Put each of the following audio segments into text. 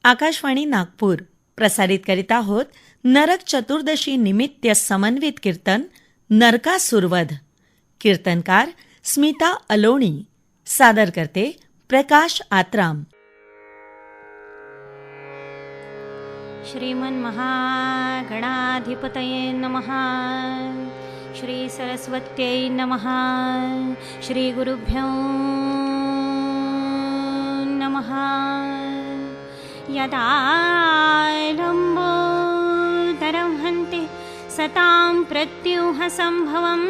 आकाशवाणी नागपूर प्रसारित करीत आहोत नरक चतुर्दशी निमित्त समन्वित कीर्तन नरकासुरवध. कीर्तनकार स्मिता अलोणी. सादर करते प्रकाश आत्राम. श्रीमन् महागणाधिपतये नमः. श्री सरस्वत्यै नमः. श्री गुरुभ्यो नमः. यदा लम्बोदरं हन्ति सतां प्रत्यूह सम्भवम्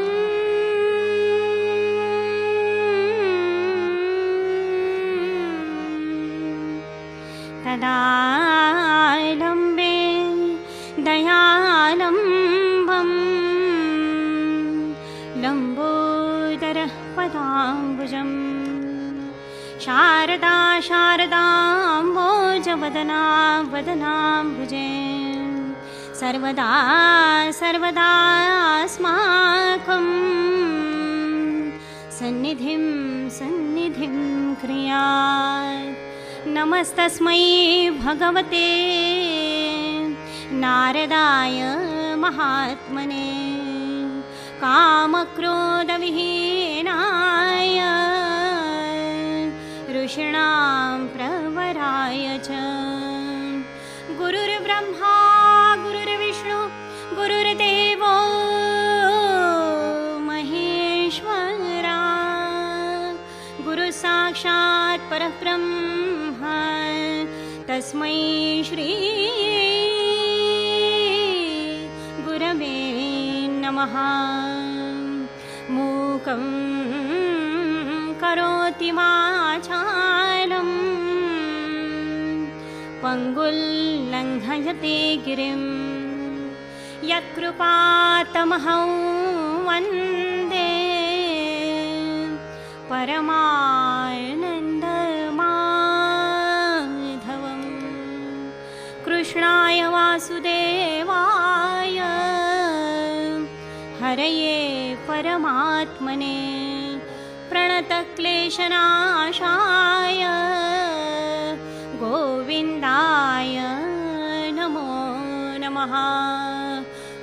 तदा लम्बे दयालम्बं लम्बोदरः पदाम्बुजम् शारदा शारदाम्बोजवदना वदनाम्बुजे सर्वदा सर्वदास्माकं सन्निधिं सन्निधिं क्रियात्. नमस्तस्मै भगवते नारदाय महात्मने कामक्रोधविहीनाय ऋषीणां प्रवराय च. गुरुर्ब्रह्मा गुरुर्विष्णु गुरुर्देवो महेश्वरा गुरुः साक्षात् परब्रह्म तस्मै श्री गुरवे नमः. मूकं करोति वाचालं पङ्गुल्लङ्घयते गिरिं यत्कृपातमहं वन्दे परमानन्दमाधवम्. कृष्णाय वासुदेवाय हरये परमात्मने प्रणतक्लेशनाशाय गोविन्दाय नमो नमः.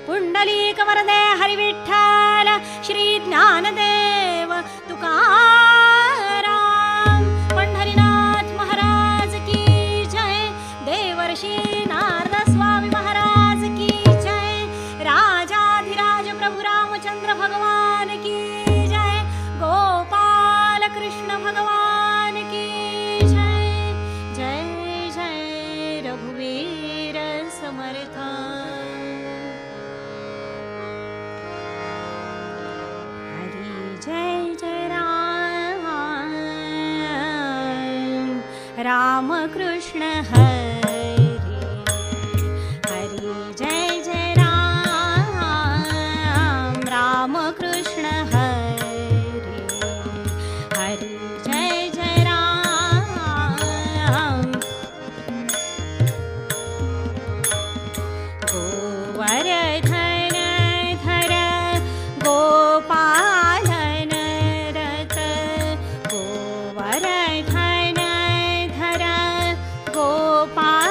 पुण्डलीकवरदे हरिविठ्ठल श्री ज्ञानदेव तुकाराम. पंढरीनाथ महाराज की जय. देवर्षि नारद स्वामी महाराज की जय. राजाधिराज प्रभु रामचंद्र भगवान की जय. गोपाल कृष्ण भगवान की जय. जय जय रघुवीर समर्थ. हरि जय जय राम राम कृष्ण हरि. हरि जय जय राम राम कृष्ण हरि. हरि जय जय राम. गोवर्धन धर गोपालन रत गोवर्धन धर गोपाल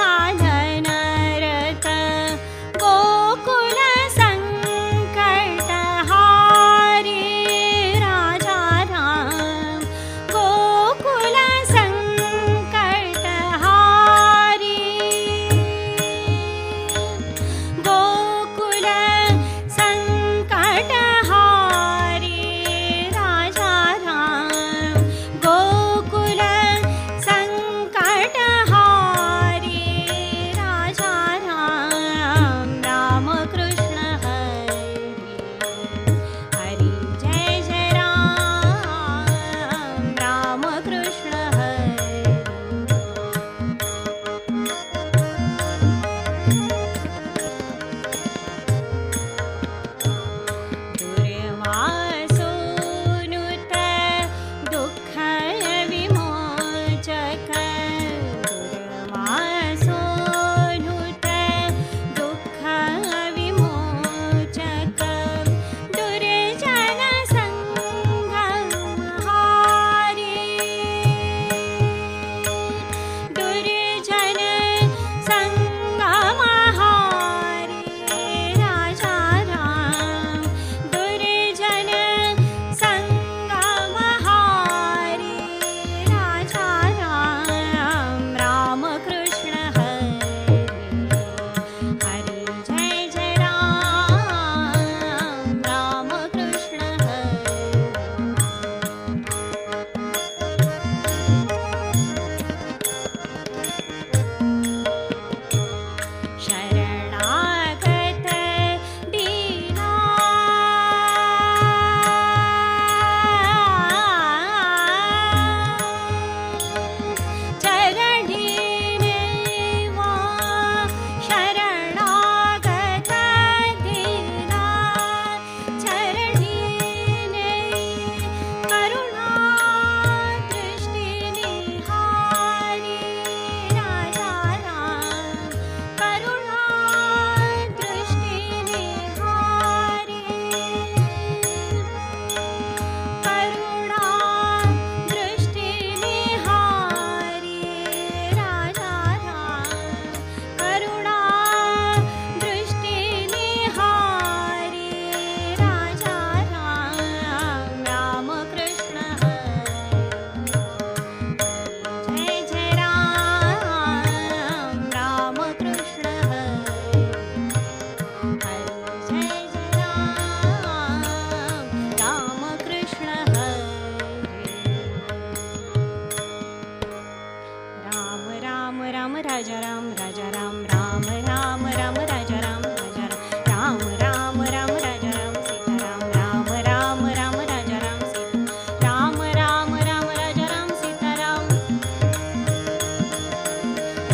राम राजा राम राजा राम राम राम राम राजा राम राजा राम राम राम राजा राम सीताराम राम राम राम राजा राम सीता राम राम राम राजा राम सीताराम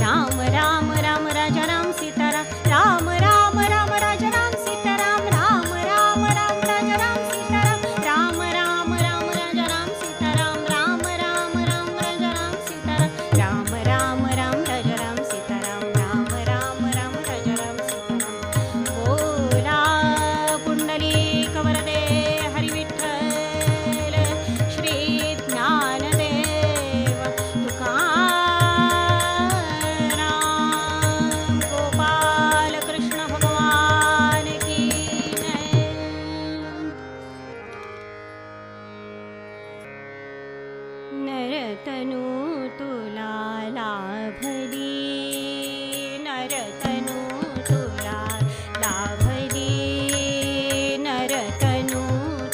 राम राम राम राजा राम सीताराम राम राम राम राजा राम सीताराम राम राम राम राजा राम सीताराम राम राम राम राजा राम सीताराम राम राम राम राजा राम सीताराम राम राम राम राजा राम सीताराम राम राम राम राजा राम सीताराम बोला पुंडलिक वरदे हरी विठ्ठल श्री ज्ञानदेव तुकाराम गोपाल कृष्ण भगवान की जय. नरतनु तुला लाभली नरतनु तुला लाभली नरतनु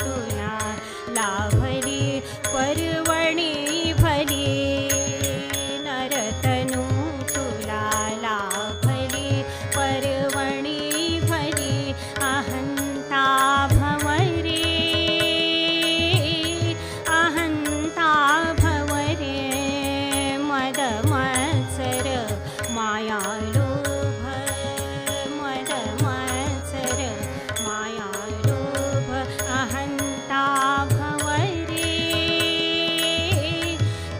तुला लाभली पर्वणी भली नरतनु तुला लाभली पर्वणी भली अहंता भवरे अहंता भवरे मद मत्सर माया लोभ मद मत्सर माया लोभ अहंता भवरे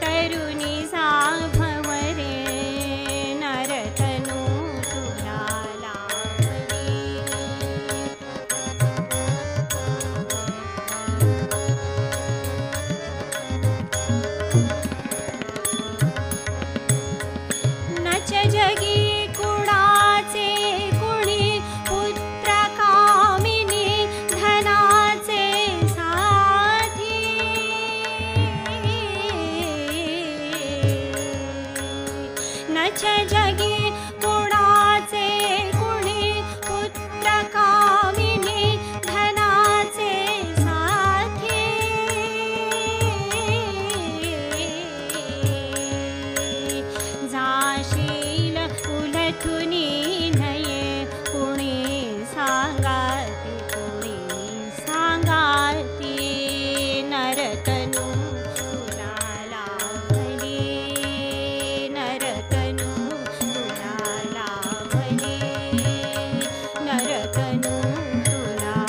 तरुणी सा भवरे नरतनु तुला लाभली. नच जगी कुणाचे कुणी पुत्र कामिनी धनाचे साथी नच जगी कुणाचे कुणी पुत्र कामिनी धनाचे साथी जाशील उलथुनी नये कुणी सांगाती नरतनु तुला लाभली नरतनु तुला लाभली नरतनु तुला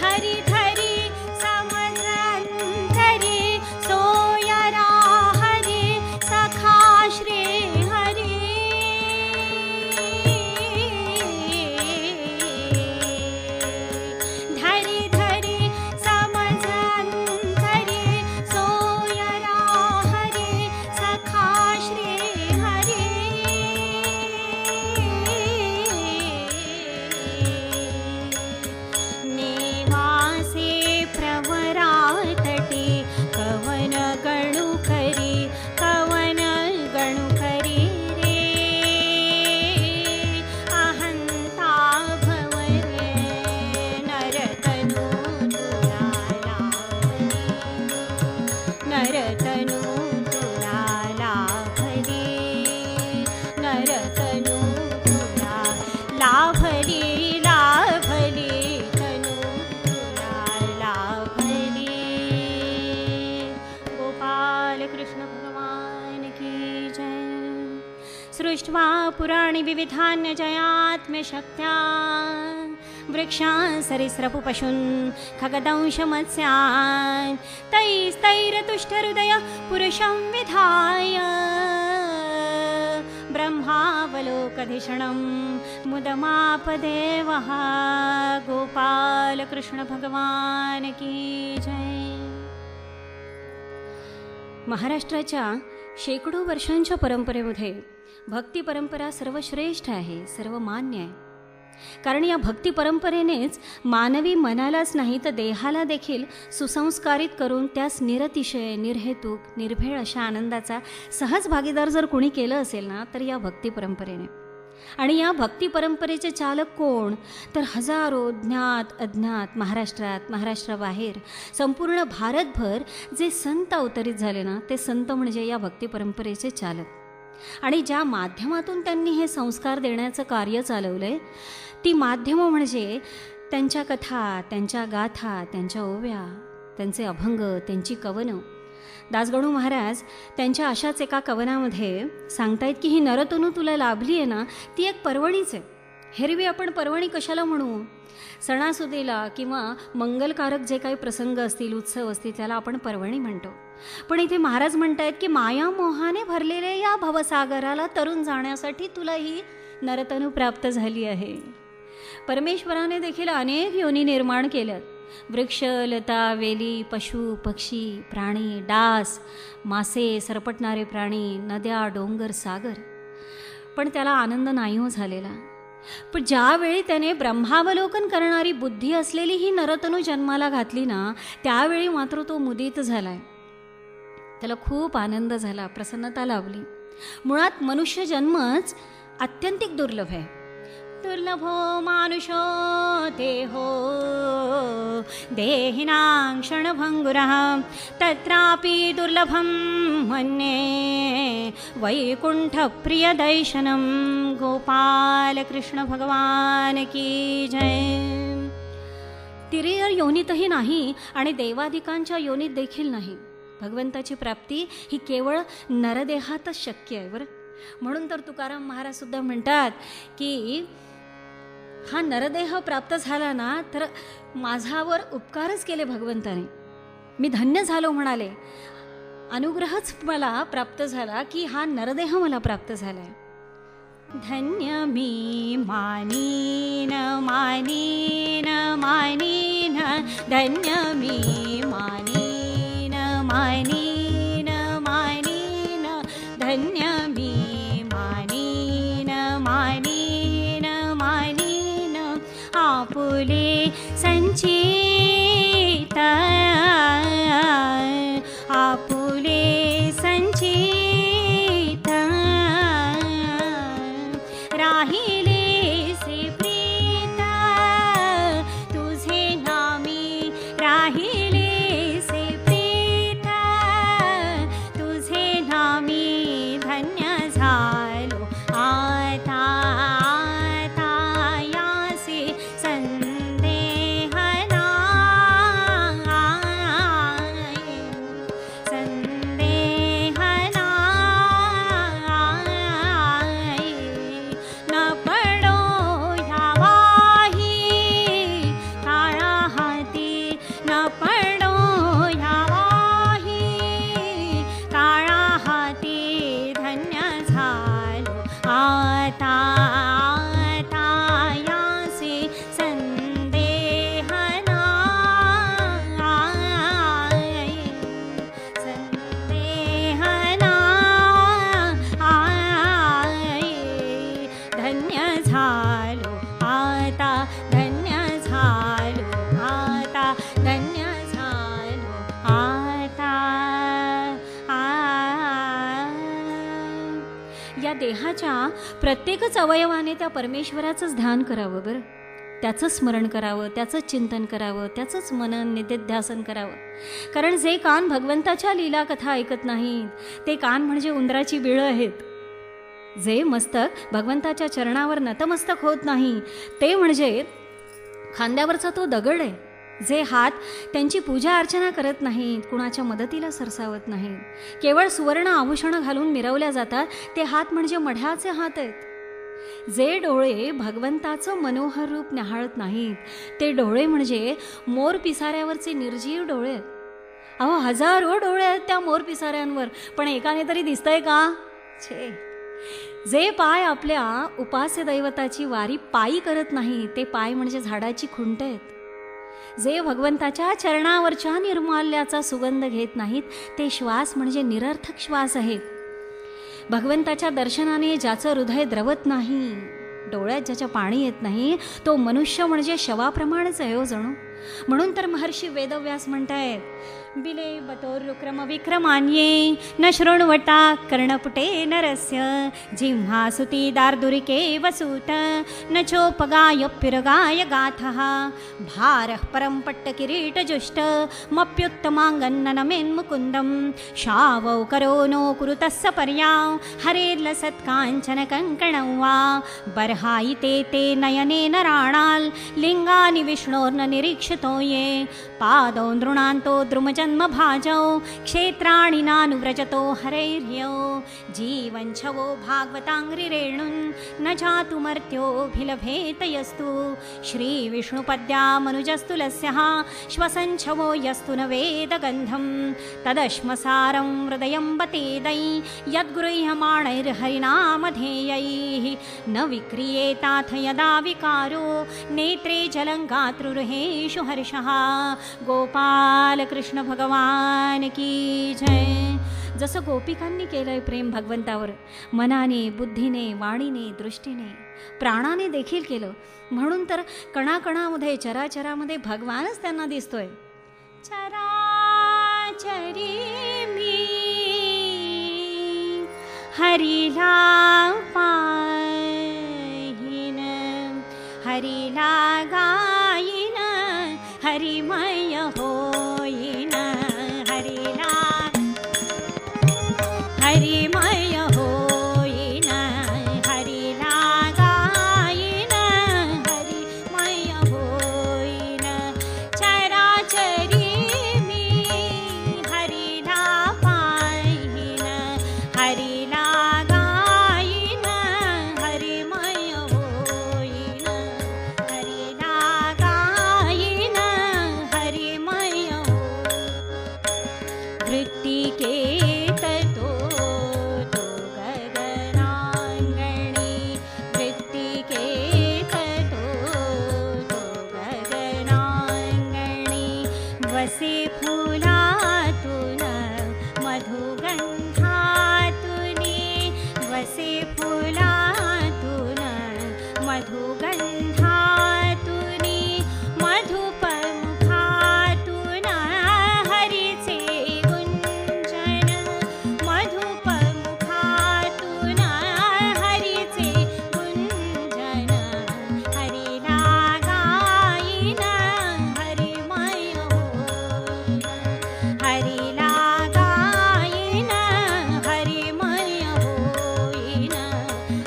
धरी धरी समजंतरी सोयरा हरी सखा श्री हरी धरी धरी समजंतरी सोयरा हरी सखा श्री हरी निवासे प्रवरातटी कवन गणु करी रे अहंता भवरे नरतनु तुला लाभली नरतनु तुला लाभली नरतनु तुला लाभली लाभली तनु तुला लाभली. गोपाल कृष्ण भगवान की जय. सृष्ट्वा पुराणि विविधान्य जयात्म्यशक्त्या वृक्षान् सरिसृपपशून् खगदंश मत्स्यान् तैस्तैरतुष्टहृदय पुरुषं विधाय ब्रह्मावलोकधिषणं मुदमापदेवः. गोपाल कृष्ण भगवान की जय. महाराष्ट्राच्या शेकडो वर्षांच्या परंपरेमध्ये भक्ती परंपरा सर्वश्रेष्ठ आहे, सर्वमान्य आहे. कारण या भक्ती परंपरेनेच मानवी मनालाच नाही तर देहाला देखील सुसंस्कारित करून त्यास निरतिशय निर्हेतुक निर्भेळ अशा आनंदाचा सहज भागीदार जर कुणी केलं असेल ना तर या भक्ती परंपरेने. आणि या भक्ती परंपरेचे चालक कोण? तर हजारो ज्ञात अज्ञात महाराष्ट्राबाहेर संपूर्ण भारतभर जे संत अवतरित झाले ना, ते संत म्हणजे या भक्ती परंपरेचे चालक. आणि ज्या माध्यमातून त्यांनी हे संस्कार देण्याचं कार्य चालवलंय, ती माध्यमं म्हणजे त्यांच्या कथा, त्यांच्या गाथा, त्यांच्या ओव्या, त्यांचे अभंग, त्यांची कवनं. दासगणू महाराज त्यांच्या अशाच एका कवनामध्ये सांगतायत की ही नरतनू तुला लाभली आहे ना, ती एक पर्वणीच आहे. हेरवी आपण पर्वणी कशाला म्हणू? सणासुदीला किंवा मंगलकारक जे काही प्रसंग असतील, उत्सव असतील, त्याला आपण पर्वणी म्हणतो. पण इथे महाराज म्हणतायत की माया मोहाने भरलेल्या या भवसागराला तरून जाण्यासाठी तुला ही नरतनू प्राप्त झाली आहे. परमेश्वराने देखील अनेक योनी निर्माण केल्यात. वृक्ष, लता, वेली, पशु, पक्षी, प्राणी, डास, मासे, सरपटणारे प्राणी, नद्या, डोंगर, सागर. पण त्याला आनंद नाही हो झालेला. पण ज्यावेळी त्याने ब्रह्मावलोकन करणारी बुद्धी असलेली ही नरतनू जन्माला घातली ना, त्यावेळी मात्र तो मुदित झालाय. त्याला खूप आनंद झाला, प्रसन्नता लाभली. मुळात मनुष्य जन्मच अत्यंतिक दुर्लभ आहे. दुर्लभो मानुषो देहो देहिनां क्षणभंगुरः तत्रापि दुर्लभं मन्ये वैकुंठप्रियदैशनं. गोपाल कृष्ण भगवान की जय. तिरीय योनीतही नाही आणि देवादिकांच्या योनीत देखील नाही. भगवंताची प्राप्ती ही केवळ नरदेहातच शक्य आहे बरं. म्हणून तर तुकाराम महाराज सुद्धा म्हणतात की हा नरदेह प्राप्त झाला ना, तर माझ्यावर उपकारच केले भगवंताने, मी धन्य झालो म्हणाले. अनुग्रहच मला प्राप्त झाला की हा नरदेह मला प्राप्त झालाय. धन्य मी मानीन मानीन मानीन, धन्य मी मानीन मानीन मानीन, धन्य मी मानीन मानीन मानीन. आपुले संचित आपुले संचित राहिले से प्रीत तुझे नामी. राहिले से प्रीत तुझे नामी. धन्य झालो आता आता यासे संदेह नाय. संदेह नाय. न पडो ह्यावाही काळा हाती. न पडो ह्यावाही काळा हाती. धन्य झालो आता आता यासे संदेह नाय. संदेह नाय. धन्य झालो आता. धन्य झालो आता. धन्य झालो आता. या देहाच्या प्रत्येकच अवयवाने त्या परमेश्वराचंच ध्यान करावं बरं. त्याचं स्मरण करावं, त्याचंच चिंतन करावं, त्याचंच मनन निधिध्यासन करावं. कारण जे कान भगवंताच्या लीला कथा ऐकत नाहीत, ते कान म्हणजे उंदराची बिळं आहेत. जे मस्तक भगवंताच्या चरणावर नतमस्तक होत नाही, ते म्हणजे खांद्यावरचा तो दगड आहे. जे हात त्यांची पूजा अर्चना करत नाहीत, कुणाच्या मदतीला सरसावत नाहीत, केवळ सुवर्ण आभूषणं घालून मिरवल्या जातात, ते हात म्हणजे मढ्याचे हात आहेत. जे डोळे भगवंताचं मनोहर रूप न्याहाळत नाहीत, ते डोळे म्हणजे मोर पिसाऱ्यावरचे निर्जीव डोळे आहेत. अहो, हजारो डोळे आहेत त्या मोर पिसाऱ्यांवर, पण एकाने तरी दिसतंय का? छे. जे पाय आपल्या उपास्य दैवताची वारी पायी करत नाही, ते पाय म्हणजे झाडाची खुंट आहेत. जे भगवंताच्या चरणावरच्या निर्माल्याचा सुगंध घेत नाहीत, ते श्वास म्हणजे निरर्थक श्वास आहेत. भगवंताच्या दर्शनाने ज्याचं हृदय द्रवत नाही, डोळ्यात ज्याच्या पाणी येत नाही, तो मनुष्य म्हणजे शवाप्रमाणेच आहे हो जणू. म्हणून तर महर्षी वेदव्यास म्हणतायत, बिले बतोरुक्रम विक्रमान्ये न शृण्वता कर्णपुटे नरस्य जिह्वासुती दार्दुरिके वसूत न चोपगायप्युरगाय गाथः भारः परं पट्टकिरीटजुष्ट मप्युत्तमाङ्गन्ननमेन्मुकुन्दं शावौकरो नो कुरुतस्य पर्या हरेर्लसत्काञ्चन कङ्कणं वा बर्हायिते ते नयनेन राणाल् लिङ्गानि विष्णोर्न निरीक्षितो ये पादौ नृणान्तो द्रुमजन्मभाजौ क्षेत्राणि नानुव्रजतो हरैर्यो जीवञ्छवो भागवताङ्घ्रिरेणुन् न जातुमर्त्योऽभिलभेत यस्तु श्रीविष्णुपद्यामनुजस्तु लस्यः श्वसञ्छवो यस्तु न वेदगन्धं तदश्मसारं हृदयं बतेदै यद्गृह्यमाणैर्हरिनामधेयैः न विक्रियेताथ यदा विकारो नेत्रे जलं गातृर्हेषु हर्षः गोपाल कृष्ण भगवान की जय. जसं गोपिकांनी केलंय प्रेम भगवंतावर, मनाने, बुद्धीने, वाणीने, दृष्टीने, प्राणाने देखील केलं. म्हणून तर कणाकणामध्ये, चराचरामध्ये भगवानच त्यांना दिसतोय. चराचरी मी हरिला पाहिन, हरिला गायिन, हरिमय होईन, हरिला हरिमय होईन, हरिला गायिन, हरिमय होईन. चराचरी मी हरिला पाहिन, हरिला गायिन, हरिमय होईन, हरिला गायिन, हरिमय वृत्तिकेत तो गगनांगणी, वृत्तिकेत तो गगनांगणी वसे फुलातून मधुगंधातुनी, वसे फुलातून मधुगंधातुनी मधुपमुखातून हरीचे गुंजन, मधुपमुखातून हरीचे गुंजन, हरिला गायिन, हरिमय होईन, हरिला गायिन, हरिमय होईन,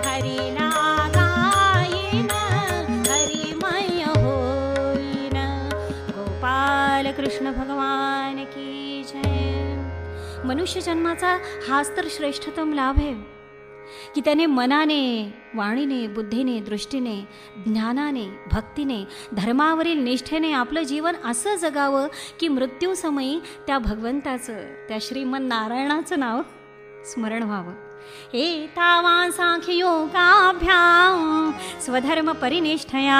हरिला गायिन, हरिमय होईन. गोपाल कृष्ण भगवान की जय. मनुष्य जन्माचा हाच तर श्रेष्ठतम लाभ आहे की त्याने मनाने, वाणीने, बुद्धीने, दृष्टीने, ज्ञानाने, भक्तीने, धर्मावरील निष्ठेने आपलं जीवन असं जगावं की मृत्यूसमयी त्या भगवंताचं, त्या श्रीमन नारायणाचं नाव स्मरण व्हावं. एतावा सांख्ययोगाभ्यां स्वधर्म परिनिष्ठया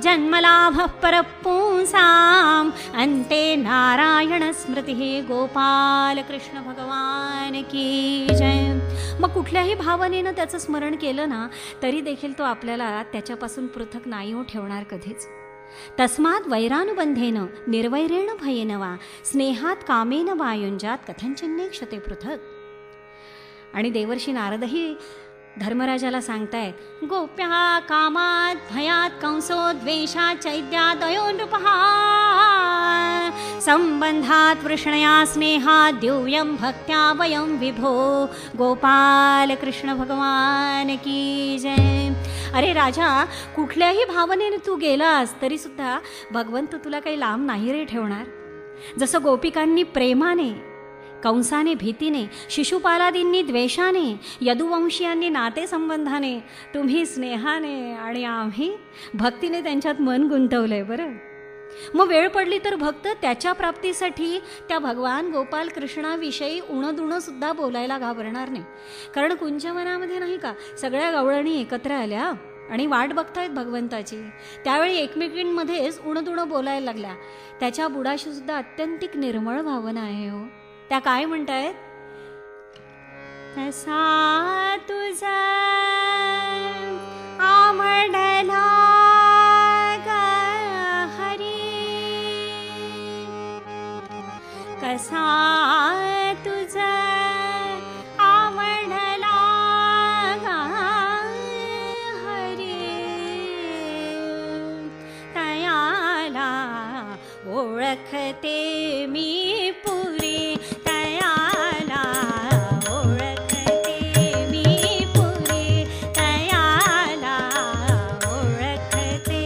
जन्मलाभः परपुंसाम् अन्ते नारायण स्मृतिः. गोपाल कृष्ण भगवान की जय. मग कुठल्याही भावनेनं त्याचं स्मरण केलं ना तरी देखील तो आपल्याला त्याच्यापासून पृथक नाही हो ठेवणार कधीच. तस्मात् वैरानुबंधेन निर्वैरेण भयेन वा स्नेहात कामेन वा युञ्जात कथंचिन्ने क्षते पृथक. आणि देवर्षी नारदही धर्मराजाला सांगतायत, गोप्या कामात भयात कंसो द्वेषात चैद्यादयो नृपः संबंधात वृष्णया स्नेहात दिव्यं भक्त्या वयं विभो. गोपाल कृष्ण भगवान की जय. अरे राजा, कुठल्याही भावनेने तू गेलास तरी सुद्धा भगवंत तुला काही लांब नाही रे ठेवणार. जसं गोपिकांनी प्रेमाने, कंसाने भीतीने, शिशुपालादींनी द्वेषाने, यदुवंशीयांनी नातेसंबंधाने, तुम्ही स्नेहाने आणि आम्ही भक्तीने त्यांच्यात मन गुंतवलंय. बरं, मग वेळ पडली तर भक्त त्याच्या प्राप्तीसाठी त्या भगवान गोपाल कृष्णाविषयी उणदुणं सुद्धा बोलायला घाबरणार नाही. कारण कुंजवनामध्ये नाही का सगळ्या गवळणी एकत्र आल्या आणि वाट बघतायत भगवंताची. त्यावेळी एकमेकींमध्येच उणदुणं बोलायला लागल्या. त्याच्या बुडाशी सुद्धा अत्यंतिक निर्मळ भावना आहे हो. त्या काय म्हणतायत, तसा तुझा आमडला ग हरी, कसा तुझा आवडला गा हरी, तयाला ओळखते मी पुरी, तयाला ओळखते मी पुरी, तयाला ओळखते.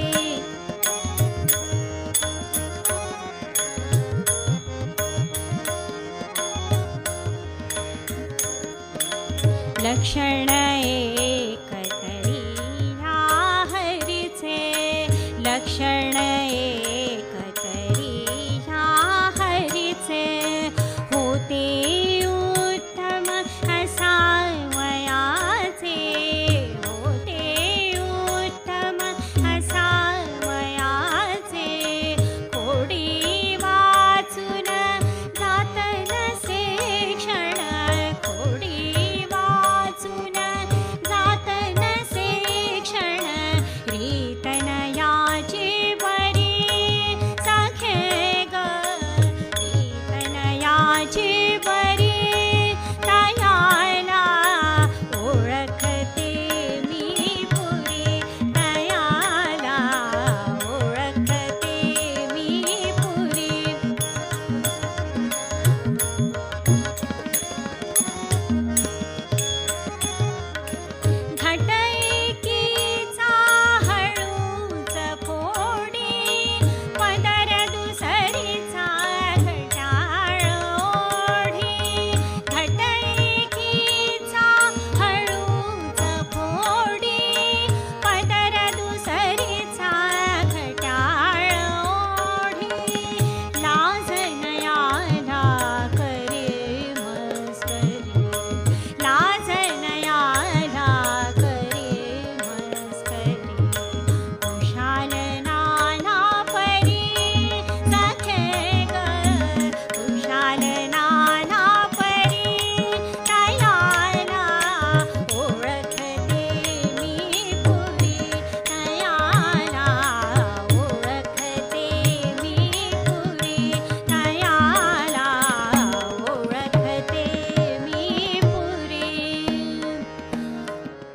लक्षण एक तरी ह्या हरीचे, लक्षण एक तरी ह्या हरीचे, होते उत्तम असा वयाचे, होते उत्तम असा वयाचे, कोडी वाचून जात नसे क्षण, कोडी वाचून जात नसे क्षण, रीतनयाची बरी सखे ग, रीतनयाची बरी, तयाला ओळखते मी पुरी, तयाला ओळखते मी पुरी. घटैकीचा हळूच फोडी, पदर दुसरीचा घटाळ ओढी, घटैकीचा हळूच फोडी, पदर दुसरीचा घटाळ ओढी, लाज नयाला करे मस्करी, लाज नयाला करे मस्करी, कुशाल नाना परी सखे ग, कुशाल नाना परी, तयाला ओळखते मी पुरी, तयाला ओळखते मी पुरी, तयाला ओळखते मी पुरी.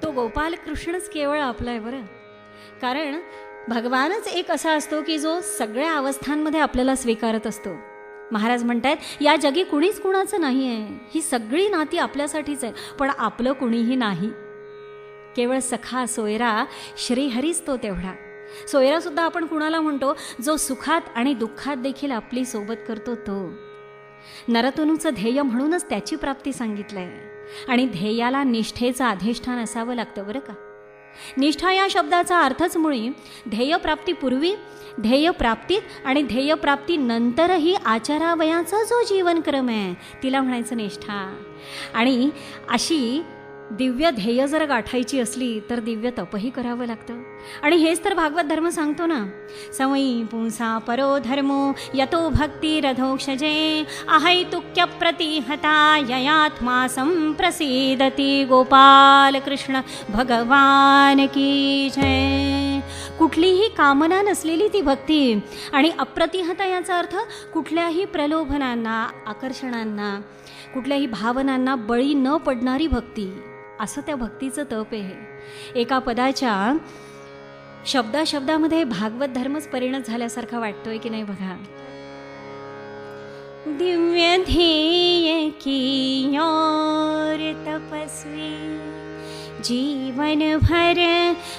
तो गोपाल कृष्णच केवळ आपला आहे बरं. कारण भगवानच एक असा असतो की जो सगळ्या अवस्थांमध्ये आपल्याला स्वीकारत असतो. महाराज म्हणतात या जगी कुणीच कुणाचं नाही आहे, ही सगळी नाती आपल्यासाठीच आहे, पण आपलं कुणीही नाही. केवळ सखा सोयरा श्रीहरीच तो तेवढा. सोयरा सुद्धा आपण कुणाला म्हणतो, जो सुखात आणि दुःखात देखील आपली सोबत करतो तो. नरतनूचं ध्येय म्हणूनच त्याची प्राप्ती सांगितलंय. आणि ध्येयाला निष्ठेचं अधिष्ठान असावं लागतं बरं का. निष्ठा या शब्दाचा अर्थच मुळी ध्येयप्राप्तीपूर्वी, ध्येयप्राप्तीत आणि ध्येयप्राप्तीनंतरही आचारावयाचा जो जीवनक्रम आहे तिला म्हणायचं निष्ठा. आणि अशी दिव्य ध्येय जर गाठायची असली तर दिव्य तपही करावं लागतं. आणि हेच तर भागवत धर्म सांगतो ना, संवयी पुंसा परो धर्मो यतो भक्तिरधोक्षजे अहैतुक्य प्रतिहता ययात्मा संप्रसीदती. गोपाल कृष्ण भगवान की जय. कुठलीही कामना नसलेली ती भक्ती, आणि अप्रतिहता याचा अर्थ कुठल्याही प्रलोभनांना, आकर्षणांना, कुठल्याही भावनांना बळी न पडणारी भक्ती, असं त्या भक्तीचं तप आहे. एका पदाच्या शब्दाशब्दामध्ये भागवत धर्मच परिणत झाल्यासारखा वाटतोय की नाही बघा. दिव्य ध्येय की ओर तपस्वी जीवन भर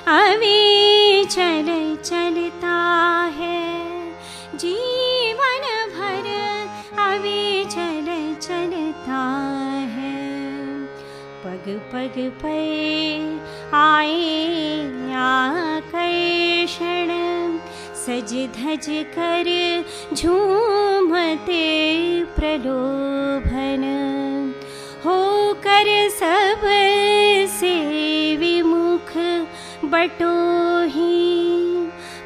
अविचल चलता है, जीवन भर अविचल चलता है. पग पग पे आए आकर्षण, सज धज कर झूमते प्रलोभन. होकर सब से विमुख बटोही,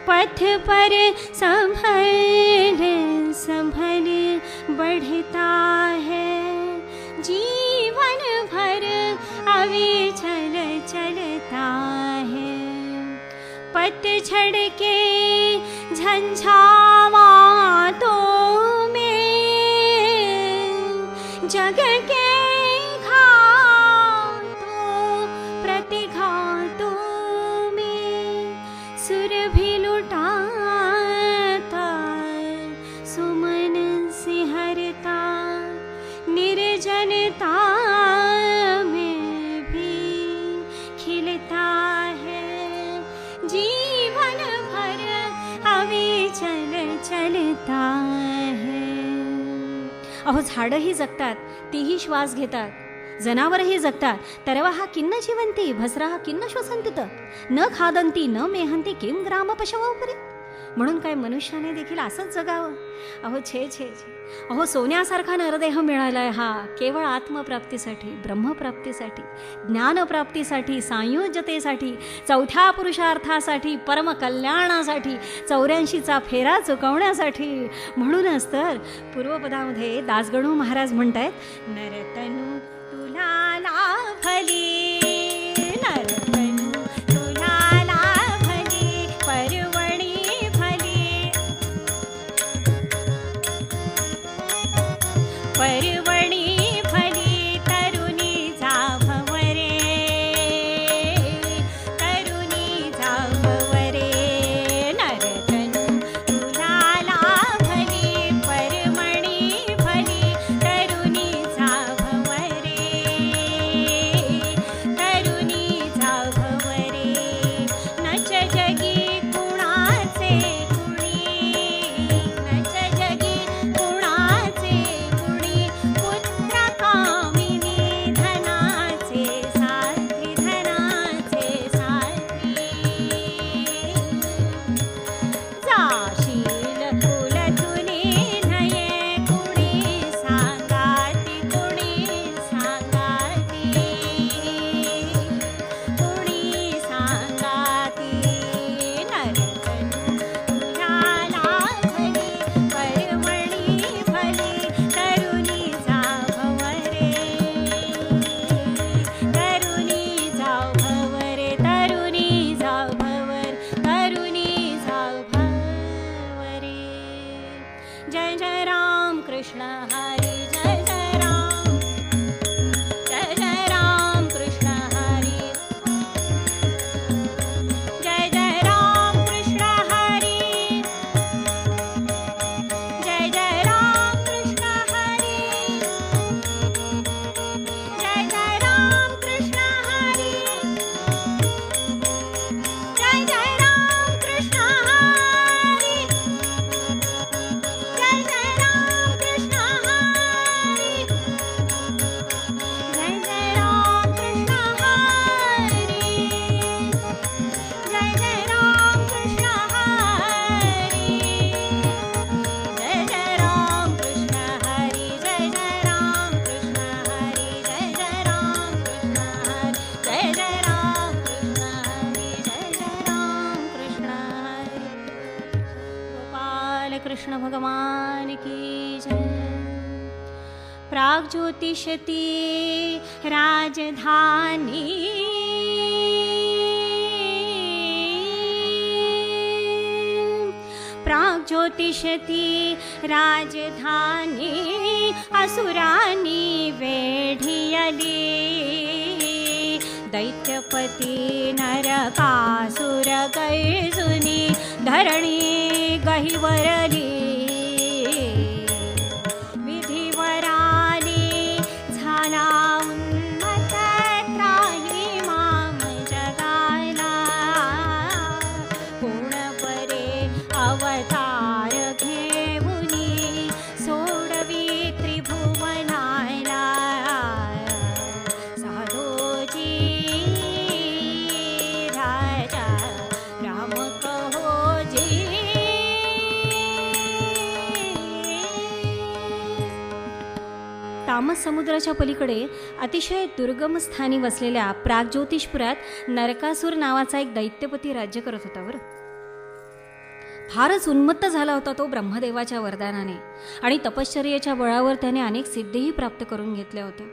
पथ पर संभल संभल बढ़ता है. जीवन भर अविचल चलता है. पतझड़ के झंझावातों में, पतझड़ के झंझावातों में, जग के घातो प्रतिघातो में सुरभि लुटाता सुमन सिहरता निर्जनता में भी खिलता है जीवन भर अविचल चलता है. अहो झाडंही जगतात, तीही श्वास घेतात, जनावरही जगतात. तरवा हा किन्न जीवंती भस्रा हा किन्न श्वसंतित न खादंती न मेहंती किम ग्राम पशवोपरी. म्हणून काय मनुष्याने देखील असंच जगावं. अहो छे छे छे. अहो सोन्यासारखा नरदेह मिळालाय हा केवळ आत्मप्राप्तीसाठी, ब्रह्मप्राप्तीसाठी, ज्ञानप्राप्तीसाठी, संयोजतेसाठी, चौथ्या पुरुषार्थासाठी, परमकल्याणासाठी, 84चा फेरा चुकवण्यासाठी. म्हणूनच तर पूर्वपदामध्ये दासगणू महाराज म्हणतायत, नरतनु तुला लाभली, नरतनु तुला लाभली, परवणी भली, परवणी भली, तरुणी जाभव रे, तरुणी जाभव रे. नरतनु तुला लाभली, परवणी भली, तरुणी जाभव रे, तरुणी जाभव रे. नच जगी कुणाचे कुणी, नच जगी कुणाचे कुणी, पुत्र कामिनी धनाचे साथी, धनाचे साथी. जाशील कुलतुनी नये कुणी सांगाती, कुणी सांगाती, कुणी सांगाती. नरतनु तुला लाभली, परवणी भली, तरुणी जाभव रे, तरुणी जाभव रे, तरुणी जाभव रे, तरुणी जाभव रे. जय जय राम कृष्ण हरी, जय जय राम, जय जय राम कृष्ण हरी, जय जय राम कृष्ण हरी, जय जय राम कृष्ण हरी, जय जय राम कृष्ण हरी, जय जय राम कृष्ण हरी, जय जय राम कृष्ण हरी, जय जय राम कृष्ण हरी, जय जय राम कृष्ण हरी, जय जय राम कृष्ण हरी, जय जय राम कृष्ण हरी, जय जय राम कृष्ण हरी, जय जय राम कृष्ण हरी, जय जय राम कृष्ण हरी. गोपाल कृष्ण भगवान की जय. प्राग्ज्योतिषती राजधानी, प्राग्ज्योतिषती राजधानी, असुरानी वेढियली, दैत्यपती नरकासुर कैसुनी, धरणी गहिवरली, विधिवराली झाला उन्मत्त, त्राही माम जगायला, कोण परे अवतार घेऊनी, सोडवी त्रिभुवनाला, साधोजी राजा राम कहोजी. तामस समुद्राच्या पलीकडे अतिशय दुर्गम स्थानी वसलेल्या प्राग्ज्योतिषपुरात नरकासूर नावाचा एक दैत्यपती राज्य करत होता. बरं, फारच उन्मत्त झाला होता तो ब्रह्मदेवाच्या वरदानाने, आणि तपश्चर्येच्या बळावर त्याने अनेक सिद्धीही प्राप्त करून घेतल्या होत्या.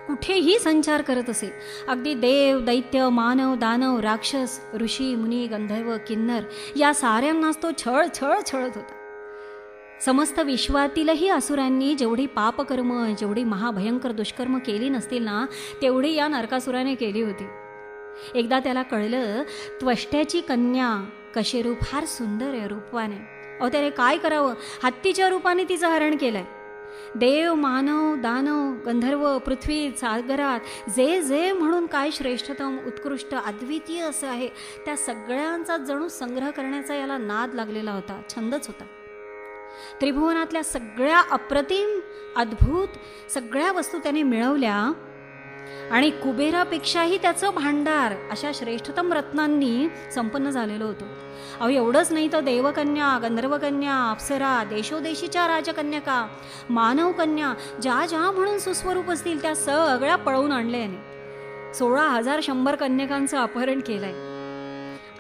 कुठेही संचार करत असे. अगदी देव, दैत्य, मानव, दानव, राक्षस, ऋषी, मुनी, गंधर्व, किन्नर या साऱ्यांनाच तो छळ छळ छळत होता. समस्त विश्वातीलही असुरांनी जेवढी पापकर्म, जेवढी महाभयंकर दुष्कर्म केली नसतील ना, तेवढी या नरकासुराने केली होती. एकदा त्याला कळलं, त्वष्ट्याची कन्या कशेरू फार सुंदर आहे, रूपवाने. त्याने काय करावं, हत्तीच्या रूपाने तिचं हरण केलंय. देव, मानव, दानव, गंधर्व, पृथ्वी, सागरात जे जे म्हणून काय श्रेष्ठतम, उत्कृष्ट, अद्वितीय असं आहे, त्या सगळ्यांचा जणू संग्रह करण्याचा याला नाद लागलेला होता, छंदच होता. त्रिभुवनातल्या सगळ्या अप्रतिम, अद्भुत सगळ्या वस्तू त्याने मिळवल्या आणि कुबेरापेक्षाही त्याचं भांडार अशा श्रेष्ठतम रत्नांनी संपन्न झालेलं होतं. एवढंच नाही तर देवकन्या, गंधर्वकन्या, अप्सरा, देशोदेशीच्या राजकन्यका, मानवकन्या, ज्या ज्या म्हणून सुस्वरूप असतील त्या सगळ्या पळवून आणल्या याने. 16,100 कन्यकांचं अपहरण केलंय.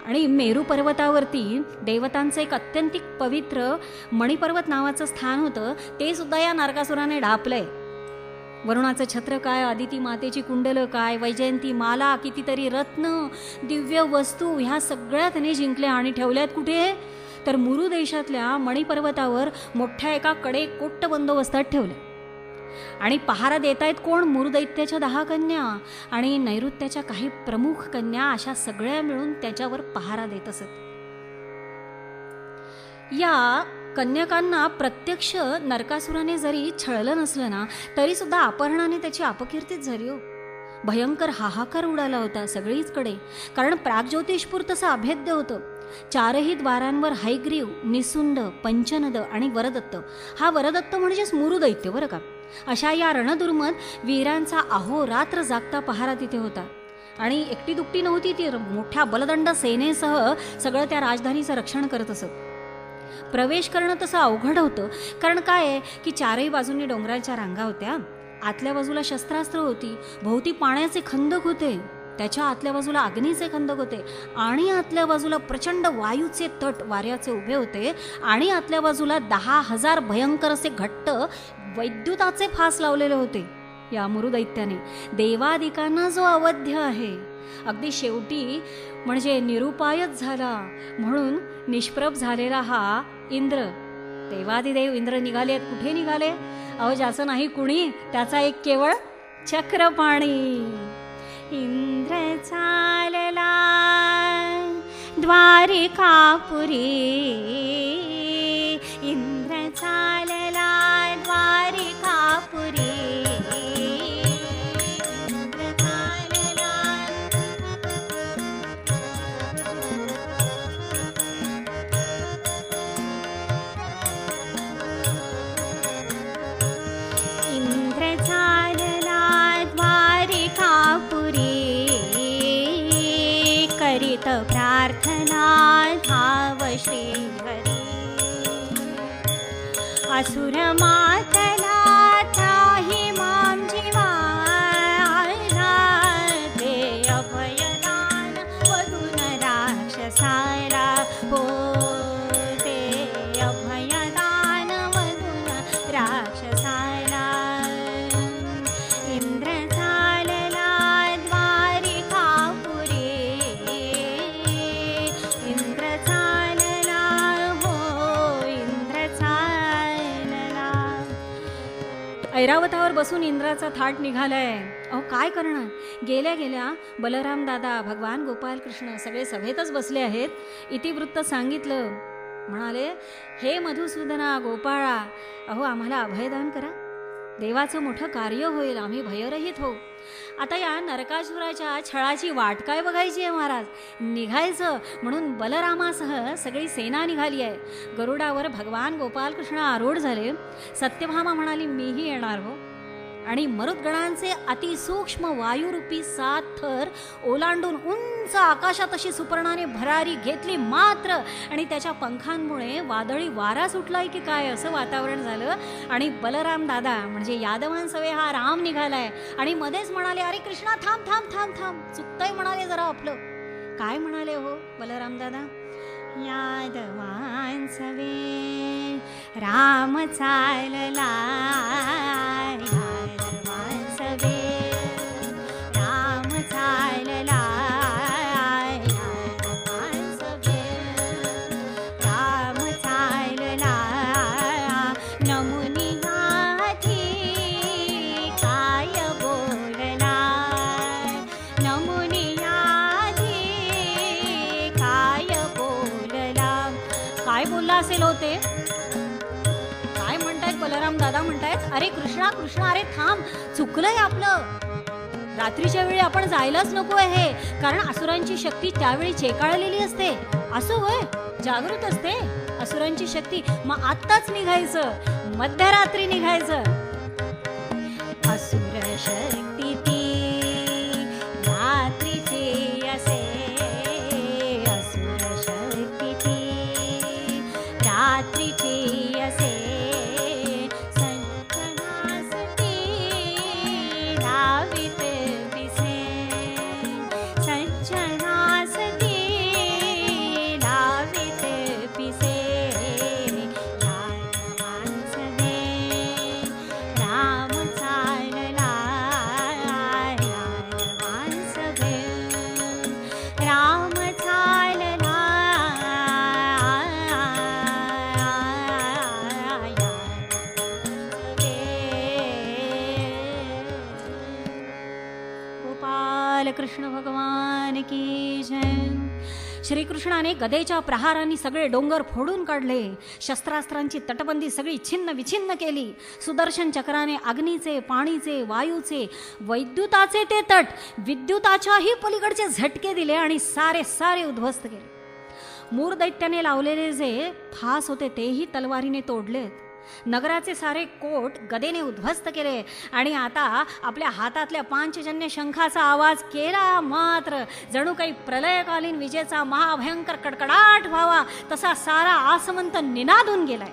आणि मेरू पर्वतावरती देवतांचं एक अत्यंतिक पवित्र मणिपर्वत नावाचं स्थान होतं, ते सुद्धा या नरकासुराने ढापलंय. वरुणाचं छत्र काय, आदिती मातेची कुंडलं काय, वैजयंती माला, कितीतरी रत्न, दिव्य वस्तू ह्या सगळ्या त्याने जिंकल्या आणि ठेवल्यात कुठे, तर मुरू देशातल्या मणिपर्वतावर मोठ्या एका कडे कोट्ट बंदोबस्तात ठेवल्या. आणि पहारा देत आहेत कोण, मुरुदैत्याच्या 10 कन्या आणि नैऋत्याच्या काही प्रमुख कन्या, अशा सगळ्या मिळून त्याच्यावर पहारा देत असत. या कन्यकांना प्रत्यक्ष नरकासुराने जरी छळलं नसलं ना, तरी सुद्धा अपहरणाने त्याची अपकीर्तीच झाली हो. भयंकर हाहाकार उडाला होता सगळीचकडे, कारण प्राग्ज्योतिषपूर तसं अभेद्य होतं. 4ही द्वारांवर हैग्रीव, निसुंड, पंचनद आणि वरदत्त, हा वरदत्त म्हणजेच मुरुदैत्य बरं का, अशा या रणदुर्मद वीरांचा अहोरात्र जागता पहारा तिथे होता. आणि एकटी दुकटी नव्हती ती, मोठ्या बलदंड सेनेसह सगळं त्या राजधानीचं रक्षण करत असत. प्रवेश करणं तसं अवघड होतं, कारण काय आहे की 4ही बाजूंनी डोंगराच्या रांगा होत्या, आतल्या बाजूला शस्त्रास्त्र होती, भोवती पाण्याचे खंदक होते, त्याच्या आतल्या बाजूला अग्नीचे खंदक होते, आणि आतल्या बाजूला प्रचंड वायूचे तट वाऱ्याचे उभे होते, आणि आतल्या बाजूला 10,000 भयंकर असे घट्ट वैद्युताचे फास लावलेले होते. या मुरुदैत्याने देवादिकांना जो अवध्य आहे, अगदी शेवटी म्हणजे निरुपायच झाला म्हणून निष्प्रभ झालेला हा इंद्र, देवादिदेव इंद्र निघाले. कुठे निघाले, ज्याचं नाही कुणी त्याचा एक केवळ चक्रपाणी. इंद्र चालला द्वारिकापुरी, इंद्र चालला द्वारिकापुरी, प्रार्थना धाव श्री हरी. असुर मातला त्राही माम जीवाला, दे अभयदान वदून राक्षसाला, हो दे अभयदान वदून राक्षसाला. इंद्र चालला द्वारिकापुरी, इंद्र चालला, हो इंद्र चालला. ऐरावतावर बसून इंद्राचा थाट निघालाय. काय करणार, गेल्या गेल्या बलराम दादा, भगवान गोपाल कृष्ण सगळे सभेतच बसले आहेत. इतिवृत्त सांगितलं, म्हणाले, हे मधुसूदना, गोपाळा, आम्हाला अभयदान करा, देवाचं मोठं कार्य होईल, आम्ही भयरहित होऊ. आता या नरकासुराच्या छळाची वाट काय बघायची आहे महाराज, निघायचं. म्हणून बलरामासह सगळी सेना निघाली आहे. गरुडावर भगवान गोपाल कृष्ण आरूढ झाले. सत्यभामा म्हणाली, मीही येणार हो. आणि मरुद्गणांचे अतिसूक्ष्म वायुरूपी 7 थर ओलांडून उंच आकाशात अशी सुपर्णाने भरारी घेतली मात्र, आणि त्याच्या पंखांमुळे वादळी वारा सुटलाय की काय असं वातावरण झालं. आणि बलराम दादा म्हणजे यादवांसवे हा राम निघालाय आणि मध्येच म्हणाले, अरे कृष्णा थांब थांब थांब थांब, चुकतंय म्हणाले जरा आपलं. काय म्हणाले हो बलराम दादा, यादवांसवे राम चालला, यादवांसवे राम चालला, यादवांसवे राम चालला, म्हणतायत, अरे कृष्णा कृष्णा, अरे थांब, चुकलंय आपलं. रात्रीच्या वेळी आपण जायलाच नको आहे, कारण असुरांची शक्ती त्यावेळी चेकाळलेली असते. असो होय, जागृत असते असुरांची शक्ती. मग आत्ताच निघायचं, मध्यरात्री निघायचं. असुर शक्ती ती रात्रीची असे, असुर शक्ती ती रात्रीची असे. संकटासाठी लावित पिसे, संचनासाठी लावित पिसे. मानसवे राम चालला, मानसवे राम चालला. गोपाल कृष्ण भगवान की जय. श्रीकृष्णाने गदेच्या प्रहारांनी सगळे डोंगर फोडून काढले. शस्त्रास्त्रांची तटबंदी सगळी छिन्न विछिन्न केली. सुदर्शन चक्राने अग्नीचे, पाणीचे, वायूचे, वैद्युताचे ते तट, विद्युताच्याही पलीकडचे झटके दिले आणि सारे सारे उद्ध्वस्त केले. मूर दैत्याने लावलेले जे फास होते तेही तलवारीने तोडलेत. नगराचे सारे कोट गदेने उद्ध्वस्त केले आणि आता आपल्या हातातल्या पांचजन्य शंखाचा आवाज केला मात्र जणू काही प्रलयकालीन विजेचा महाभयंकर कडकडाट व्हावा तसा सारा आसमंत निनादून गेलाय.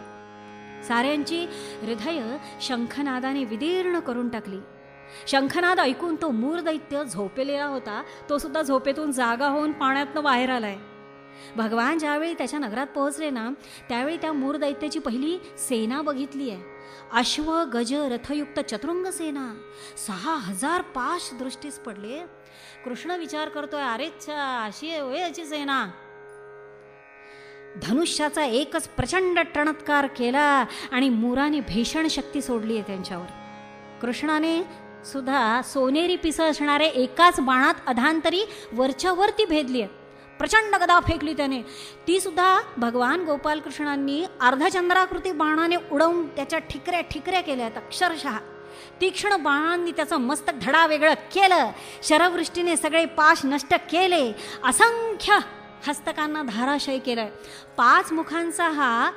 साऱ्यांची हृदय शंखनादाने विदीर्ण करून टाकली. शंखनाद ऐकून तो मूर दैत्य झोपेलेला होता, तो सुद्धा झोपेतून जागा होऊन पाण्यातनं बाहेर आलाय. भगवान ज्यावेळी त्याच्या नगरात पोहोचले ना त्यावेळी त्या मूर दैत्याची पहिली सेना बघितली आहे. अश्व गज रथयुक्त चतुरंग सेना, 6000 पाश दृष्टीस पडले. कृष्ण विचार करतोय, अरे अशी आहे याची सेना. धनुष्याचा एकच प्रचंड टणत्कार केला आणि मुराने भीषण शक्ती सोडली आहे त्यांच्यावर. कृष्णाने सुद्धा सोनेरी पिसं असणारे एकाच बाणात अधांतरी वरच्या वरती भेदली आहे. प्रचंड गदा फेकली त्याने, ती सुद्धा भगवान गोपाल कृष्णांनी अर्धचंद्राकृती बाणाने उडवून त्याच्या ठिकऱ्या ठिकऱ्या केल्यात. अक्षरशः तीक्ष्ण बाणांनी त्याचं मस्तक धडा वेगळं केलं. शरवृष्टीने सगळे पाश नष्ट केले. असंख्य हस्तकांना धाराशय केलंय. 5 मुखांचा हा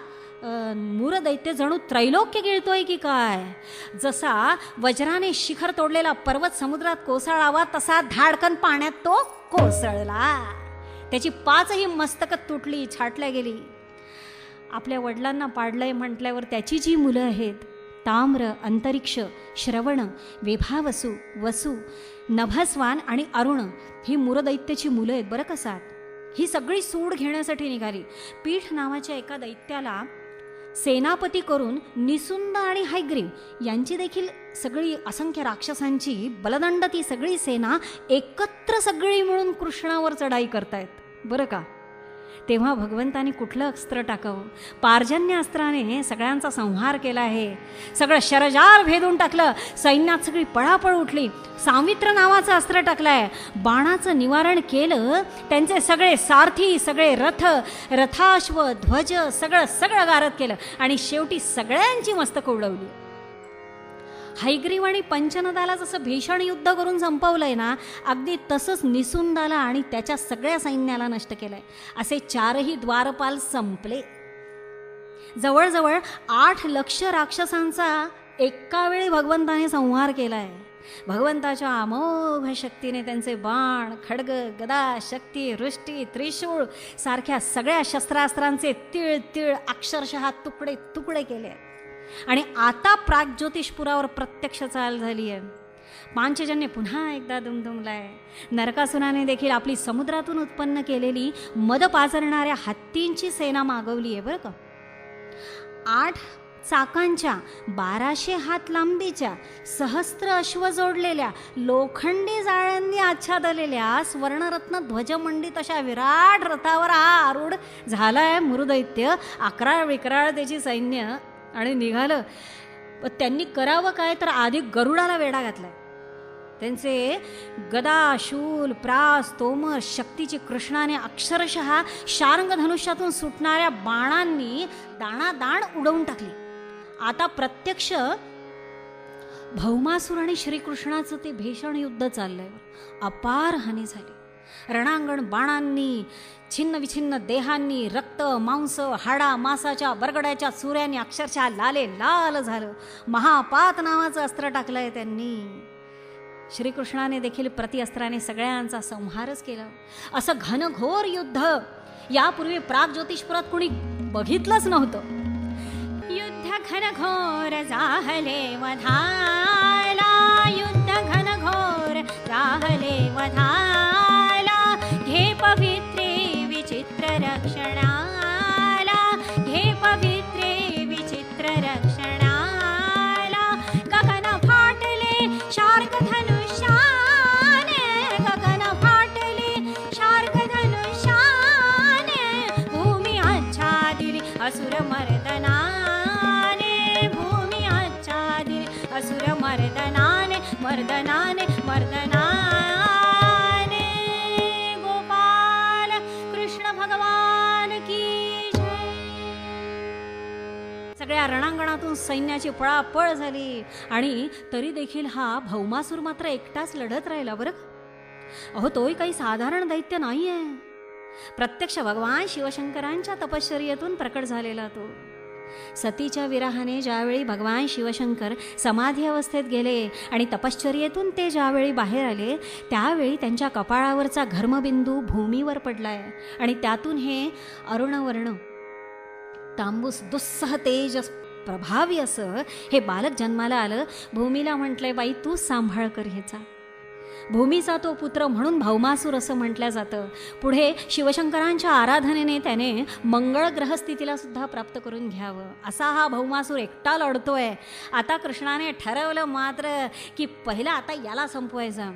मूर दैत्य जणू त्रैलोक्य गिळतोय की काय. जसा वज्राने शिखर तोडलेला पर्वत समुद्रात कोसळावा तसा धाडकन पाण्यात तो कोसळला. त्याची 5ही मस्तकं तुटली, छाटल्या गेली. आपल्या वडिलांना पाडलंय म्हटल्यावर त्याची जी मुलं आहेत ताम्र, अंतरिक्ष, श्रवण, विभावसु, वसु, नभस्वान आणि अरुण ही मूरदैत्याची मुलं आहेत बरं कसात. ही सगळी सूड घेण्यासाठी निघाली. पीठ नावाच्या एका दैत्याला सेनापती करून निसुंद आणि हैग्रीव यांची देखील सगळी असंख्य राक्षसांची बलदंड ती सगळी सेना एकत्र सगळी मिळून कृष्णावर चढाई करतायत बरं का. तेव्हा भगवंतानी कुठलं अस्त्र टाकावं. पार्जन्य अस्त्राने सगळ्यांचा संहार केला आहे. सगळं शरजार भेदून टाकलं. सैन्यात सगळी पळापळ उठली. सामित्र नावाचं अस्त्र टाकलंय. बाणाचं निवारण केलं. त्यांचे सगळे सारथी, सगळे रथ, रथाश्व, ध्वज सगळं सगळं गारद केलं आणि शेवटी सगळ्यांची मस्तकं उडवली. हैग्रीव आणि पंचनदाला जसं भीषण युद्ध करून संपवलंय ना अगदी तसंच निसुंदाला आणि त्याच्या सगळ्या सैन्याला नष्ट केलंय. असे 4ही द्वारपाल संपले. जवळजवळ 8 लक्ष राक्षसांचा एका वेळी भगवंताने संहार केलाय. भगवंताच्या अमोघ शक्तीने त्यांचे बाण, खड्ग, गदा, शक्ती, वृष्टी, त्रिशूळ सारख्या सगळ्या शस्त्रास्त्रांचे तिळ तिळ अक्षरशः तुकडे तुकडे केले आणि आता प्राग्ज्योतिषपुरावर प्रत्यक्ष चाल झाली आहे. पांचजन्य पुन्हा एकदा दुमदुमलाय. नरकासुराने देखील आपली समुद्रातून उत्पन्न केलेली मद पाजरणाऱ्या हत्तींची सेना मागवली आहे बरं का. 8 चाकांच्या 1200 हात लांबीच्या सहस्त्र अश्व जोडलेल्या लोखंडी जाळ्यांनी आच्छादलेल्या स्वर्णरत्न ध्वजमंडित अशा विराट रथावर हा आरूढ झालाय मुरुदैत्य. 11 विक्राळ त्याची सैन्य आणि निघालं. त्यांनी करावं काय तर आधी गरुडाला वेढा घातलाय. त्यांचे गदा, शूल, प्रास, तोमर शक्तीची कृष्णाने अक्षरशः शार्ंग धनुष्यातून सुटणाऱ्या बाणांनी दाणादाण उडवून टाकली. आता प्रत्यक्ष भौमासूर आणि श्रीकृष्णाचं ते भीषण युद्ध चाललंय. अपार हानी झाली. रणांगण बाणांनी, छिन्न विछिन्न देहांनी, रक्त मांस हाडा मासाच्या बरगड्याच्या चुऱ्यांनी अक्षरशः लाले लाल झालं. महापात नावाचं अस्त्र टाकलंय त्यांनी. श्रीकृष्णाने देखील प्रतिअस्त्राने सगळ्यांचा संहारच केला. असं घनघोर युद्ध यापूर्वी प्राग ज्योतिषपुरात कुणी बघितलंच नव्हतं. युद्ध घनघोर जाहले वधाला, युद्ध घनघोर जाहले वधाला, घे पवित्रे विचित्र रक्षणाला, घे पवित्रे विचित्र रक्षणाला. गगन फाटले शार्क धनुष्याने, गगन फाटले शार्क धनुष्याने, भूमी आच्छादिली असुर मर्दनाने, भूमी आच्छादिली असुर मर्दनाने, मर्दनाने मर्दनाने. गोपाल कृष्ण भगवान की जय. सगळ्या रणांगणातून सैन्याची पळापळ झाली आणि तरी देखील हा भौमासूर मात्र एकटाच लढत राहिला. बरं, अहो तोही काही साधारण दैत्य नाहीये. प्रत्यक्ष भगवान शिवशंकरांच्या तपश्चर्येतून प्रकट झालेला तो. सतीच्या विरहाने ज्यावेळी भगवान शिवशंकर समाधी अवस्थेत गेले आणि तपश्चर्येतून ते ज्यावेळी बाहेर आले, त्यावेळी त्यांच्या कपाळावरचा घर्मबिंदू भूमीवर पडलाय आणि त्यातून हे अरुणवर्ण तांबूस दुस्सह तेज प्रभावी असं हे बालक जन्माला आलं. भूमीला म्हटलंय, बाई तू सांभाळ कर ह्याचा. भूमीचा तो पुत्र म्हणून भौमासूर असं म्हटलं जातं. पुढे शिवशंकरांच्या आराधनेने त्याने मंगळ ग्रहस्थितीला सुद्धा प्राप्त करून घ्यावं, असा हा भौमासूर एकटा लढतोय. आता कृष्णाने ठरवलं मात्र की पहिला आता याला संपवायचा.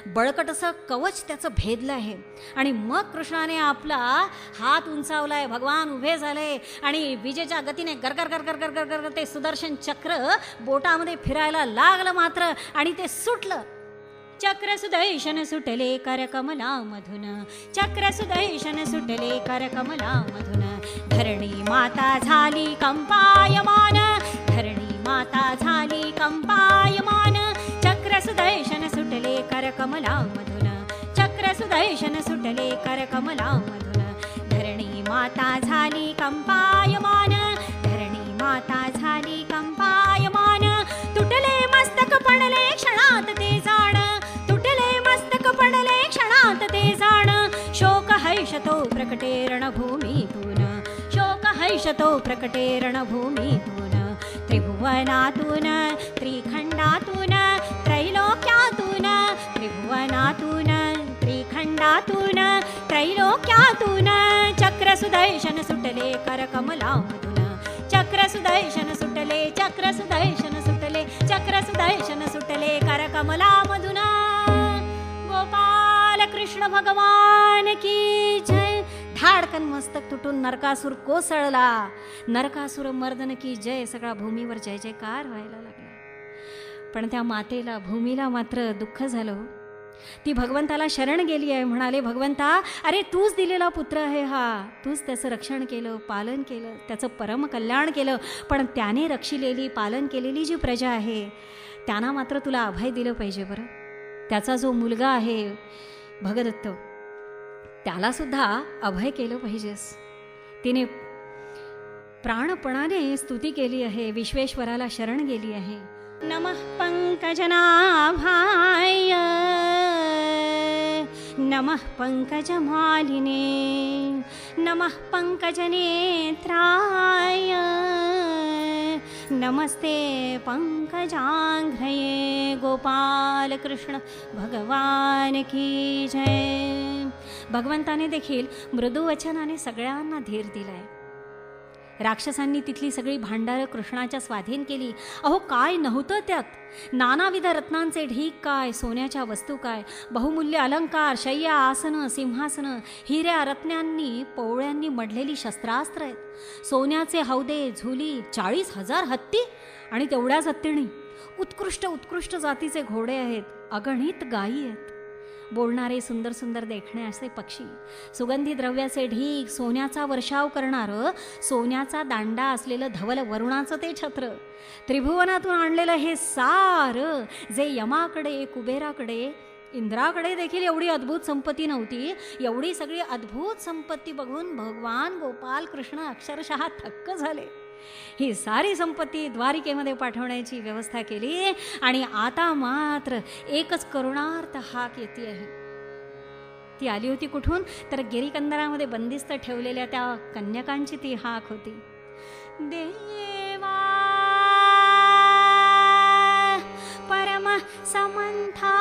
बळकट असं कवच त्याचं भेदलं आहे आणि मग कृष्णाने आपला हात उंचावलाय. भगवान उभे झाले आणि विजेच्या गतीने गरगर गरगर गरगर गरगर ते सुदर्शन चक्र बोटामध्ये फिरायला लागलं मात्र आणि ते सुटलं. चक्र सुदर्शन सुटले कर कमला मधुन, चक्र सुदर्शन सुटले कर कमला मधुन. धरणी माता झाली कंपायमान, धरणी माता झाली कंपायमान. चक्र सुदर्शन सुटले कर कमला मधुन, चक्र सुदर्शन सुटले कर कमला मधुन. धरणी माता झाली कंपायमान, धरणी माता झाली कंपायमान. तुटले मस्तक पडले क्षणात ते जाण, तुटले मस्तक पडले क्षणात ते जाण. शोक हैषतो प्रकटे रणभूमीतून, शोक हैषतो प्रकटे रणभूमीतून. त्रिभुवनातून त्रिखंडातून त्रैलोक्यातून, त्रिभुवनातून त्रिखंडातून त्रैलोक्यातून. चक्र सुदर्शन सुटले कर कमला मधुन, चक्र सुदर्शन सुटले, चक्र सुदर्शन सुटले, चक्र सुदर्शन सुटले कर कमला मधुन. गोपाल कृष्ण भगवान की जय. धाडकन मस्तक तुटून नरकासूर कोसळला. नरकासूर मर्दन की जय. सगळा भूमीवर जय जयकार व्हायला लागला. पण त्या मातेला भूमीला मात्र दुःख झालं. ती भगवंताला शरण गेली आहे. म्हणाले, भगवंता अरे तूच दिलेला पुत्र आहे हा, तूच त्याचं रक्षण केलं, पालन केलं, त्याचं परम कल्याण केलं. पण त्याने रक्षिलेली पालन केलेली जी प्रजा आहे त्यांना मात्र तुला अभय दिलं पाहिजे. बरं, त्याचा जो मुलगा आहे भगदत्त त्याला सुद्धा अभय केलं पाहिजेस. तिने प्राणपणाने स्तुती केली आहे, विश्वेश्वराला शरण गेली आहे. नमः पंकजनाभाय, नमः पंकजमालिने, नमः पंकजनेत्राय, नमस्ते पंकजांघ्रये. गोपाल कृष्ण भगवान की जय. भगवंताने देखील मृदुवचनाने सगळ्यांना धीर दिलाय. राक्षसांनी तिथली सगळी भांडारं कृष्णाच्या स्वाधीन केली. अहो काय नव्हतं त्यात. नानाविध रत्नांचे ढीक काय, सोन्याच्या वस्तू काय, बहुमूल्य अलंकार, शय्या, आसनं, सिंहासनं, हिऱ्या रत्नांनी पोवळ्यांनी मढलेली शस्त्रास्त्र आहेत, सोन्याचे हौदे, झुली, 40,000 हत्ती आणि तेवढ्याच हत्तीणी उत्कृष्ट उत्कृष्ट जातीचे घोडे आहेत, अगणित गायी आहेत. बोलणारे सुंदर सुंदर देखणे असे पक्षी, सुगंधी द्रव्याचे ढीग, सोन्याचा वर्षाव करणारं, सोन्याचा दांडा असलेलं धवल वरुणाचं ते छत्र, त्रिभुवनातून आणलेलं हे सार, जे यमाकडे, कुबेराकडे, इंद्राकडे देखील एवढी अद्भुत संपत्ती नव्हती. एवढी सगळी अद्भुत संपत्ती बघून भगवान गोपाल कृष्ण अक्षरशः थक्क झाले. ही सारी संपत्ती द्वारिकेमध्ये पाठवण्याची व्यवस्था केली आणि आता मात्र एकच करुणार्थ हाक येते आहे. ती आली होती कुठून? तर गिरीकंदरामध्ये बंदिस्त ठेवलेल्या त्या कन्यकांची ती हाक होती. देवा परम समंथा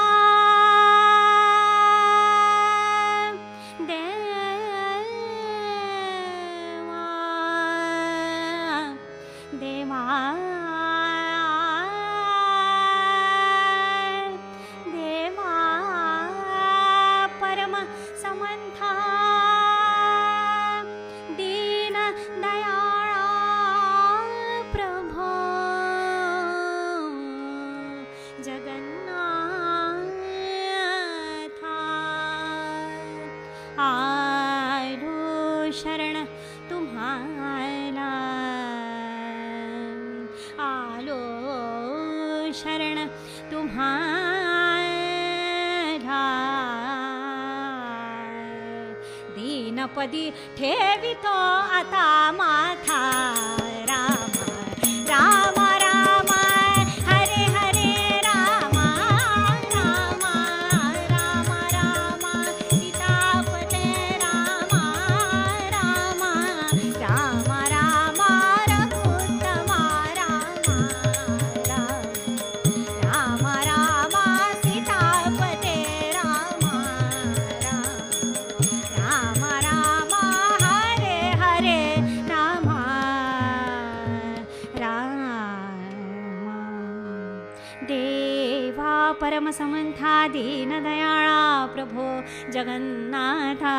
शरण तुम्हाला आलो, शरण तुम्हाला दीनपदी ठेवितो आता माथा. राम राम राम हरे हरे राम राम राम राम सीतापते राम राम राम राम रघुत्तम राम राम राम सीतापते राम राम राम हरे हरे राम राम. देवा परमसमंथा दीनदयाळा प्रभो जगन्नाथा.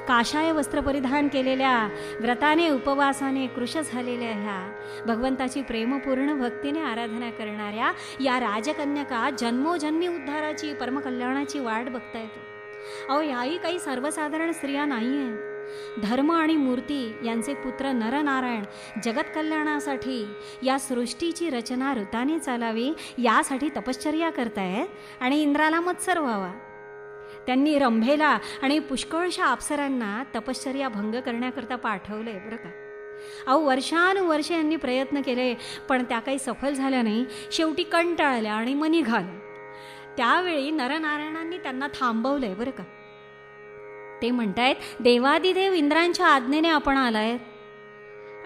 काषाय वस्त्र परिधान केलेल्या, व्रताने उपवासाने कृश झालेल्या ह्या भगवंताची प्रेमपूर्ण भक्तीने आराधना करणाऱ्या या राजकन्यका जन्मोजन्मी उद्धाराची परमकल्याणाची वाट बघतायत. अहो, ह्याही काही सर्वसाधारण स्त्रिया नाही आहेत. धर्म आणि मूर्ती यांचे पुत्र नरनारायण जगत कल्याणासाठी या सृष्टीची रचना ऋताने चालावी यासाठी तपश्चर्या करतायत आणि इंद्राला मत्सर व्हावा. त्यांनी रंभेला आणि पुष्कळशा अप्सरांना तपश्चर्या भंग करण्याकरता पाठवलंय बरं का. अहो, वर्षानुवर्षे यांनी प्रयत्न केले पण त्या काही सफल झाल्या नाही. शेवटी कंटाळल्या आणि मग निघाल्या. त्यावेळी नरनारायणांनी त्यांना थांबवलंय बरं का. ते म्हणतायत, देवादिदेव इंद्रांच्या आज्ञेने आपण आलाय.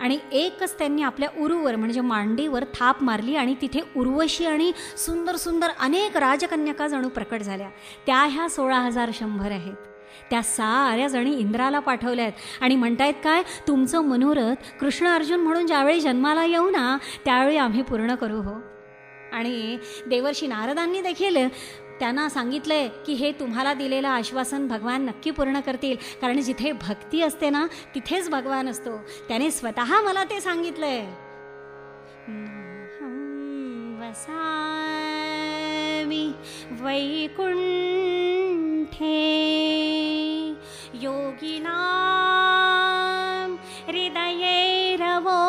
आणि एकच त्यांनी आपल्या उरूवर म्हणजे मांडीवर थाप मारली आणि तिथे उर्वशी आणि सुंदर सुंदर अनेक राजकन्यका जणू प्रकट झाल्या. त्या ह्या 16,100 आहेत. त्या साऱ्या जणी इंद्राला पाठवल्यात आणि म्हणतायत काय, तुमचं मनोरथ कृष्ण अर्जुन म्हणून ज्यावेळी जन्माला येऊ ना त्यावेळी आम्ही पूर्ण करू हो. आणि देवर्षी नारदांनी देखील त्यांना सांगितलंय की हे तुम्हाला दिलेलं आश्वासन भगवान नक्की पूर्ण करतील, कारण जिथे भक्ती असते ना तिथेच भगवान असतो. त्याने स्वतः मला ते सांगितलंय. वसामि वैकुंठे योगिनां हृदयैरवो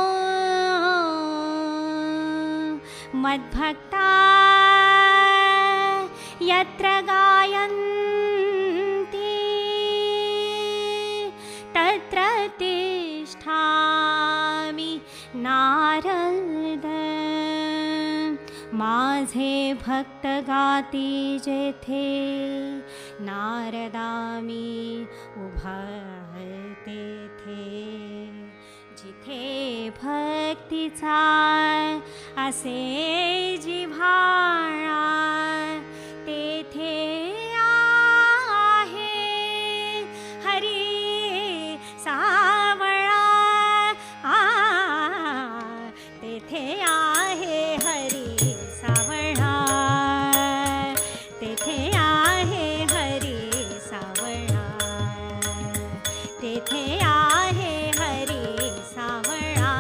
मद्भक्ता यत्र गायन्ति तत्र तिष्ठामि नारद. माझे भक्त गाती जेथे नारदामी उभा तेथे. जिथे भक्तीचा असे जिव्हाळा तेथे आहे हरी सावळा. तेथे आहे हरी सावळा. तेथे आहे हरी सावळा. तेथे आहे हरी सावळा.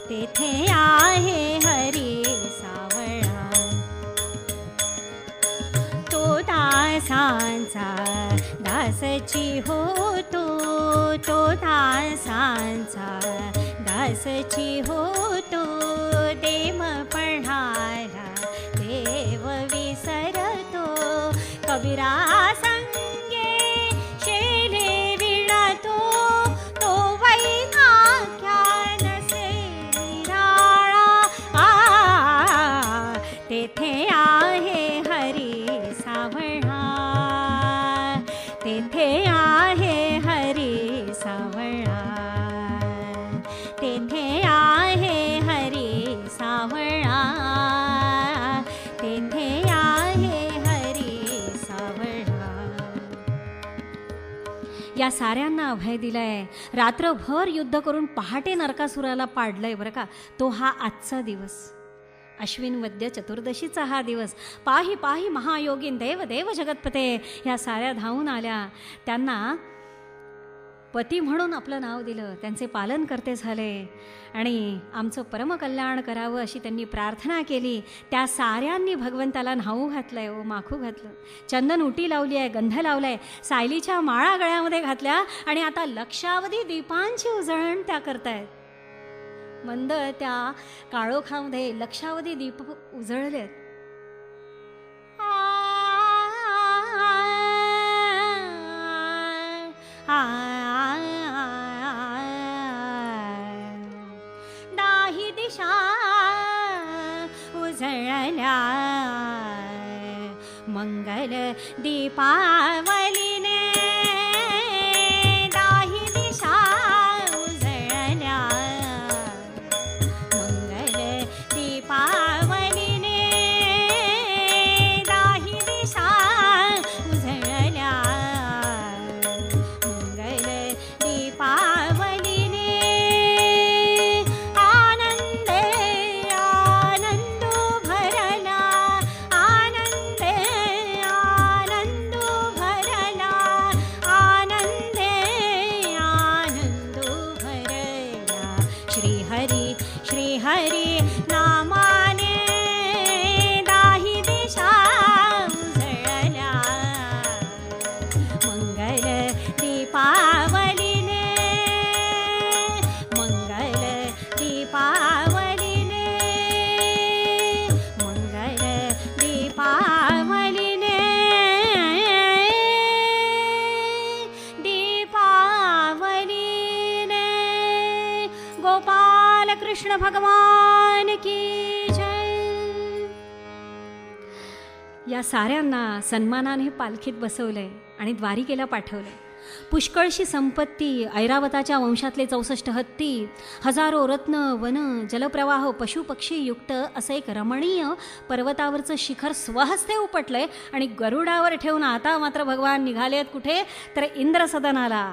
तेथे आहे हरी सावळा. दासची होतो तो दासांचा दासची होतो देव पढारा देव विसरतो कबीरा संगे शेले विणतो तो वैनाख्यान से निराळा तेथे आहे हरी सावळा तेथे आहे हरी सावळा तेथे आहे हरी सावळा तेथे आहे हरी सावळा. या साऱ्यांना अभय दिलंय, रात्रभर युद्ध करून पहाटे नरकासुराला पाडलंय बरं का. तो हा आजचा दिवस, अश्विन वद्य चतुर्दशीचा हा दिवस. पाही पाही महायोगीन देव देव जगतपते ह्या साऱ्या धावून आल्या. त्यांना पती म्हणून आपलं नाव दिलं, त्यांचे पालन करते झाले आणि आमचं परमकल्याण करावं अशी त्यांनी प्रार्थना केली. त्या साऱ्यांनी भगवंताला न्हाऊ घातलंय, ओ माखू घातलं, चंदन उटी लावली आहे, गंध लावलाय, सायलीच्या माळा गळ्यामध्ये घातल्या आणि आता लक्षावधी दीपांची उजळण त्या करतायत. मंद त्या काळोखामध्ये लक्षावधी दीप उजळलेत. दाही दिशा उजळल्या मंगल दीपावलीने दाही दिशा उजळल्या मंगल दीपावलीने दाही दिशा उजळल्या मंगल दीपावलीने आनंदे आनंदो भरला आनंदे आनंदो भरला आनंदे आनंदो भरला श्री हरी नामाने दाही दिशा उजळल्या मंगल दीपावलीने मंगल दीपावलीने मंगल दीपावलीने दीपावलीने. गोपाल कृष्ण भगवान की जय. या साऱ्यांना सन्मानाने पालखीत बसवलंय आणि द्वारिकेला पाठवलंय. पुष्कळशी संपत्ती, ऐरावताच्या वंशातले 64 हत्ती, हजारो रत्न, वन, जलप्रवाह, पशुपक्षी युक्त असं एक रमणीय पर्वतावरचं शिखर स्वहस्ते उपटलंय आणि गरुडावर ठेवून आता मात्र भगवान निघालेत कुठे तर इंद्रसदनाला.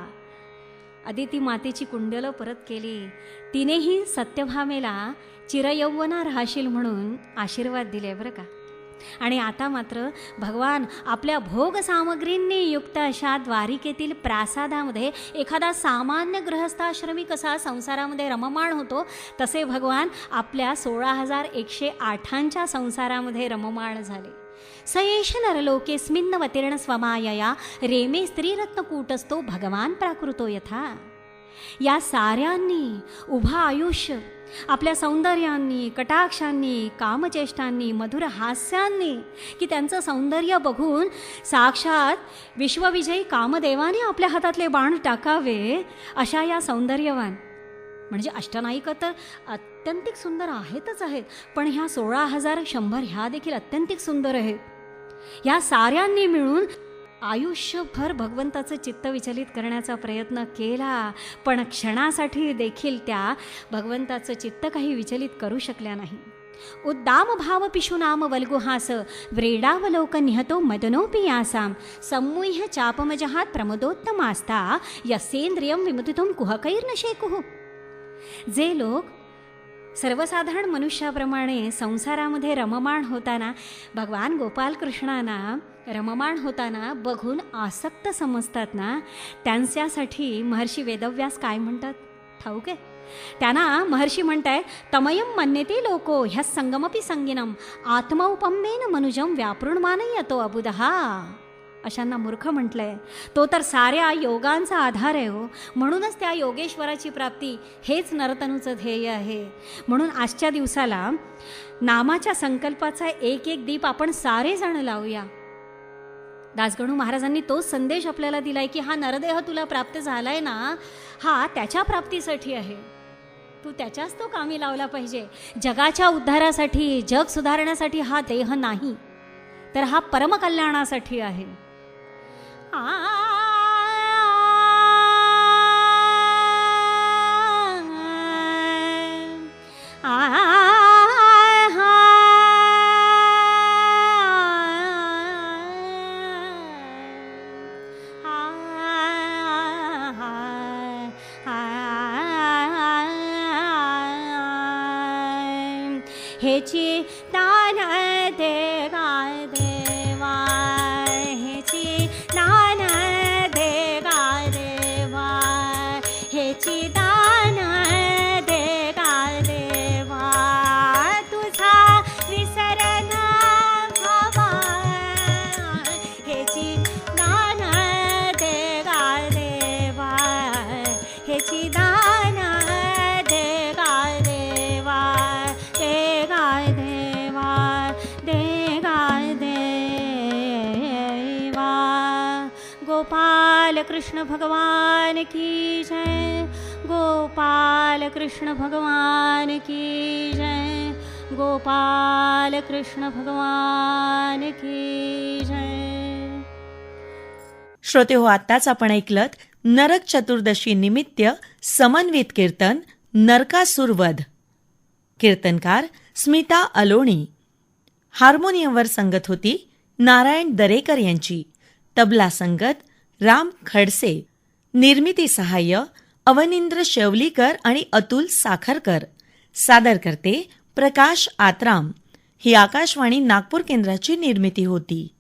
अदिती मातेची कुंडलं परत केली. तिनेही सत्यभामेला चिरयौवना राहशील म्हणून आशीर्वाद दिले बरं का. आणि आता मात्र भगवान आपल्या भोग सामग्रींनी युक्त अशा द्वारिकेतील प्रासादामध्ये एखादा सामान्य गृहस्थाश्रमी कसा संसारामध्ये रममाण होतो तसे भगवान आपल्या 16,108 संसारामध्ये रममाण झाले. सयेष नरलोकेस्मिन्नवतीर्ण स्वमायया रेमे स्त्रीरत्नकूटस्थो भगवान प्राकृतो यथा. या साऱ्यांनी उभा आयुष्य आपल्या सौंदर्यांनी, कटाक्षांनी, कामचेष्टांनी, मधुर हास्यांनी की त्यांचं सौंदर्य बघून साक्षात विश्वविजयी कामदेवाने आपल्या हातातले बाण टाकावे अशा या सौंदर्यवान म्हणजे अष्टनायिका तर अत्यंतिक सुंदर आहेतच आहेत, पण ह्या 16,100 ह्या देखील अत्यंतिक सुंदर आहेत. या साऱ्यांनी मिळून आयुष्यभर भगवंताचं चित्त विचलित करण्याचा प्रयत्न केला, पण क्षणासाठी देखील त्या भगवंताचं चित्त काही विचलित करू शकल्या नाही. उद्दाम भाव पिशुनाम वल्गुहास व्रीडावलोक निहतो मदनोपि यासाम सम्मुह्य चापमजहात प्रमदोत्तमास्ता यस्येंद्रियं विमुदितुं कुहकैर्न शेकुः. जे लोक सर्वसाधारण मनुष्याप्रमाणे संसारामध्ये रममाण होताना भगवान गोपालकृष्णांना रममाण होताना बघून आसक्त समजतात ना, त्यांच्यासाठी महर्षी वेदव्यास काय म्हणतात ठाऊक आहे? त्यांना महर्षी म्हणताय तमयं मन्यते लोको ह्या संगमपि संगिनम आत्मौपम्येन मनुजम व्यापृण्मान येतो अबुदहा. अशांना मूर्ख म्हटलंय. तो तर साऱ्या योगांचा आधार आहे हो. म्हणूनच त्या योगेश्वराची प्राप्ती हेच नरतनूचं ध्येय आहे. म्हणून आजच्या दिवसाला नामाच्या संकल्पाचा एक एक दीप आपण सारे जण लावूया. दासगणू महाराजांनी तोच संदेश आपल्याला दिलाय की हा नरदेह तुला प्राप्त झालाय ना, हा त्याच्या प्राप्तीसाठी आहे. तू त्याच्याच तो कामी लावला पाहिजे. जगाच्या उद्धारासाठी, जग सुधारण्यासाठी हा देह नाही, तर हा परमकल्याणासाठी आहे. हेची दान दे गा देवा, हेची दान दे गा देवा, हेची दान दे गा देवा, तुझा विसर ना व्हावा, हेची दान दे गा देवा, हेची दान दे गा देवा, दे गा देवा, दे गा देवा. गोपाल कृष्ण भगवान की जय, गोपाल कृष्ण भगवान की जय, गोपाल कृष्ण भगवान की जय. श्रोते हो, आत्ताच आपण ऐकलत नरक चतुर्दशी निमित्त समन्वित कीर्तन नरकासुर वध. कीर्तनकार स्मिता अलोणी. हार्मोनियमवर संगत होती नारायण दरेकर यांची. तबला संगत राम खडसे. निर्मिती सहाय्य अवनींद्र शेवलीकर आणि अतुल साखरकर. सादर करते प्रकाश आत्राम. ही आकाशवाणी नागपूर केंद्राची निर्मिती होती.